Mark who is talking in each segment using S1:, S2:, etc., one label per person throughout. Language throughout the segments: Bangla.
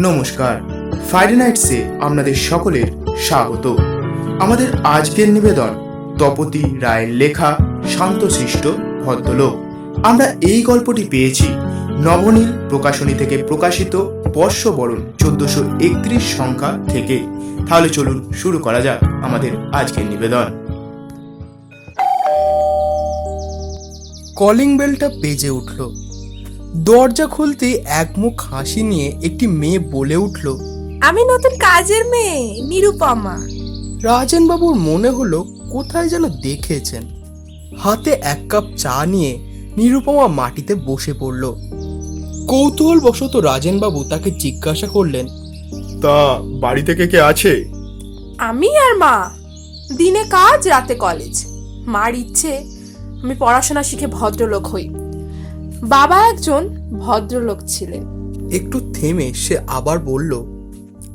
S1: নমস্কার, ফ্রাইডে নাইটসে আপনাদের সকলের স্বাগত। আমাদের আজকের নিবেদন তপতী রায়ের লেখা শান্তশিষ্ট ভদ্রলোক। আমরা এই গল্পটি পেয়েছি নবনীল প্রকাশনী থেকে প্রকাশিত বর্ষবরণ 1431 সংখ্যা থেকে। তাহলে চলুন শুরু করা যাক আমাদের আজকের নিবেদন।
S2: কলিং বেলটা বেজে উঠল। দরজা খুলতে একমুখ হাসি নিয়ে একটি মেয়ে বলে উঠল,
S3: আমি নতুন কাজের মেয়ে নিরুপমা।
S2: রাজেনবাবুর মনে হলো কোথায় যেন দেখেছেন। হাতে এক কাপ চা নিয়ে নিরুপমা মাটিতে বসে পড়ল। কৌতূহলবশত রাজেনবাবু তাকে জিজ্ঞাসা করলেন,
S1: তা বাড়ি থেকে কে আছে?
S3: আমি আর মা, দিনে কাজ রাতে কলেজ। মার ইচ্ছে আমি পড়াশোনা শিখে ভদ্রলোক হই। বাবা একজন ভদ্রলোক ছিলেন।
S2: একটু থেমে সে আবার বলল,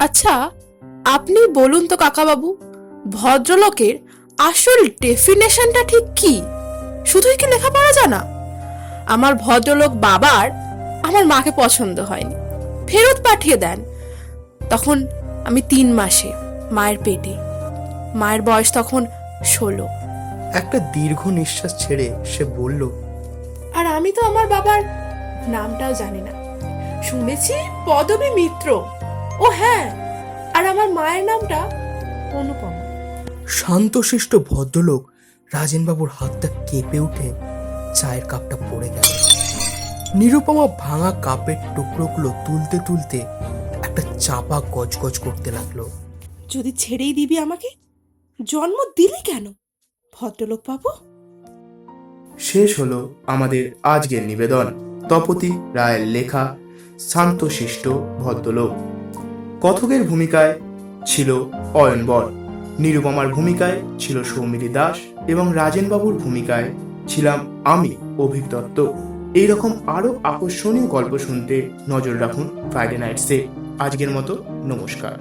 S3: আচ্ছা, আপনি বলুন তো কাকাবাবু, ভদ্রলোকের আসল ডেফিনেশনটা ঠিক কি? শুধুই কি লেখাপড়া জানা? আমার ভদ্রলোক বাবার আমার মাকে পছন্দ হয়নি, ফেরত পাঠিয়ে দেন। তখন আমি 3 মাসে মায়ের পেটে। মায়ের বয়স তখন 16।
S2: একটা দীর্ঘ নিঃশ্বাস ছেড়ে সে বলল,
S3: আর আমি তো আমার বাবার নামটাও জানি না। শুনেছি পদবী মিত্র। ও হ্যাঁ, আর আমার মায়ের নামটা অনুপমা।
S2: শান্তশিষ্ট ভদ্রলোক রাজেনবাবুর হাতটা কেঁপে উঠে চায়ের কাপটা পড়ে গেল। নিরুপমা ভাঙা কাপের টুকরোগুলো তুলতে তুলতে একটা চাপা গজগজ করতে লাগলো।
S3: যদি ছেড়েই দিবি আমাকে, জন্ম দিলি কেন ভদ্রলোক বাবু?
S1: শেষ হলো আমাদের আজকের নিবেদন তপতী রায়ের লেখা শান্তশিষ্ট ভদ্রলোক। কথকের ভূমিকায় ছিল অয়নবর, নিরুপমার ভূমিকায় ছিল সৌমিলি দাস এবং রাজেনবাবুর ভূমিকায় ছিলাম আমি, অভিক দত্ত। এইরকম আরো আকর্ষণীয় গল্প শুনতে নজর রাখুন ফ্রাইডে নাইটসে। আজকের মতো নমস্কার।